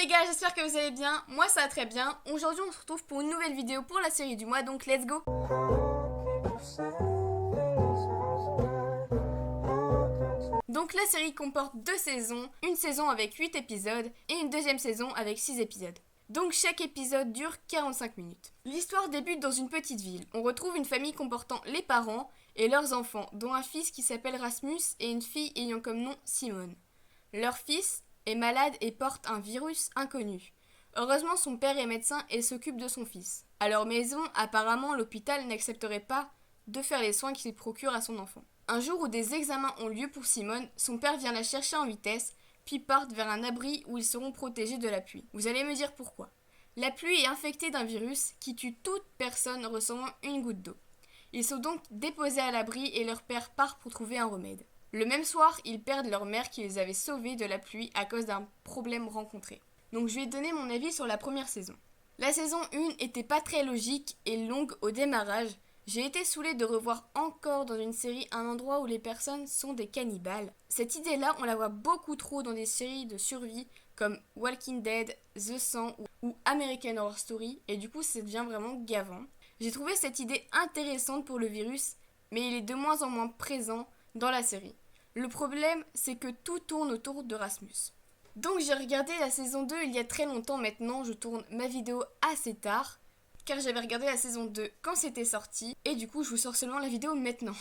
les gars, j'espère que vous allez bien, moi ça va très bien. Aujourd'hui on se retrouve pour une nouvelle vidéo pour la série du mois, donc let's go. Donc la série comporte 2 saisons, une saison avec 8 épisodes et une deuxième saison avec 6 épisodes. Donc chaque épisode dure 45 minutes. L'histoire débute dans une petite ville. On retrouve une famille comportant les parents et leurs enfants, dont un fils qui s'appelle Rasmus et une fille ayant comme nom Simone. Leur fils est malade et porte un virus inconnu. Heureusement, son père est médecin et s'occupe de son fils. À leur maison, apparemment, l'hôpital n'accepterait pas de faire les soins qu'il procure à son enfant. Un jour où des examens ont lieu pour Simone, son père vient la chercher en vitesse, puis partent vers un abri où ils seront protégés de la pluie. Vous allez me dire pourquoi. La pluie est infectée d'un virus qui tue toute personne recevant une goutte d'eau. Ils sont donc déposés à l'abri et leur père part pour trouver un remède. Le même soir, ils perdent leur mère qui les avait sauvés de la pluie à cause d'un problème rencontré. Donc je vais donner mon avis sur la première saison. La saison 1 était pas très logique et longue au démarrage. J'ai été saoulée de revoir encore dans une série un endroit où les personnes sont des cannibales. Cette idée-là, on la voit beaucoup trop dans des séries de survie comme Walking Dead, The 100 ou American Horror Story, et du coup ça devient vraiment gavant. J'ai trouvé cette idée intéressante pour le virus, mais il est de moins en moins présent dans la série. Le problème, c'est que tout tourne autour de Rasmus. Donc j'ai regardé la saison 2 il y a très longtemps maintenant, je tourne ma vidéo assez tard, car j'avais regardé la saison 2 quand c'était sorti, et du coup je vous sors seulement la vidéo maintenant.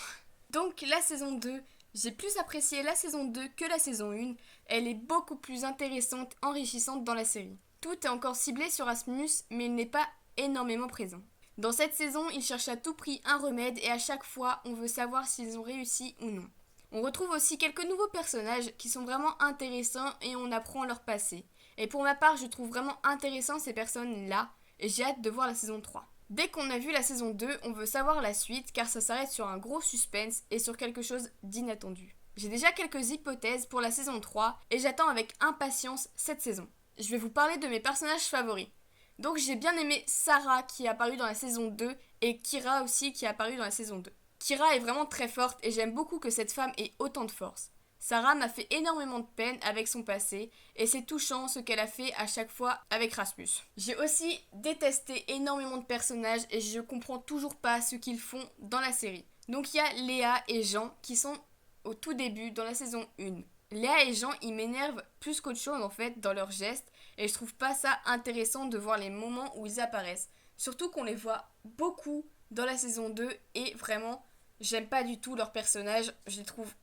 Donc la saison 2, j'ai plus apprécié la saison 2 que la saison 1, elle est beaucoup plus intéressante, enrichissante dans la série. Tout est encore ciblé sur Rasmus, mais il n'est pas énormément présent. Dans cette saison, ils cherchent à tout prix un remède et à chaque fois, on veut savoir s'ils ont réussi ou non. On retrouve aussi quelques nouveaux personnages qui sont vraiment intéressants et on apprend leur passé. Et pour ma part, je trouve vraiment intéressant ces personnes-là et j'ai hâte de voir la saison 3. Dès qu'on a vu la saison 2, on veut savoir la suite car ça s'arrête sur un gros suspense et sur quelque chose d'inattendu. J'ai déjà quelques hypothèses pour la saison 3 et j'attends avec impatience cette saison. Je vais vous parler de mes personnages favoris. Donc j'ai bien aimé Sarah qui est apparue dans la saison 2 et Kira aussi qui est apparue dans la saison 2. Kira est vraiment très forte et j'aime beaucoup que cette femme ait autant de force. Sarah m'a fait énormément de peine avec son passé et c'est touchant ce qu'elle a fait à chaque fois avec Rasmus. J'ai aussi détesté énormément de personnages et je comprends toujours pas ce qu'ils font dans la série. Donc il y a Léa et Jean qui sont au tout début dans la saison 1. Léa et Jean, ils m'énervent plus qu'autre chose en fait dans leurs gestes et je trouve pas ça intéressant de voir les moments où ils apparaissent. Surtout qu'on les voit beaucoup dans la saison 2 et vraiment, j'aime pas du tout leurs personnages, je les trouve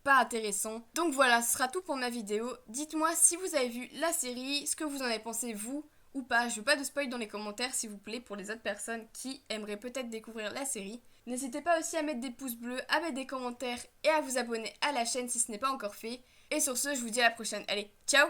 pas intéressants. Donc voilà, ce sera tout pour ma vidéo. Dites-moi si vous avez vu la série, ce que vous en avez pensé vous ou pas. Je veux pas de spoil dans les commentaires s'il vous plaît pour les autres personnes qui aimeraient peut-être découvrir la série. N'hésitez pas aussi à mettre des pouces bleus, à mettre des commentaires et à vous abonner à la chaîne si ce n'est pas encore fait. Et sur ce, je vous dis à la prochaine. Allez, ciao!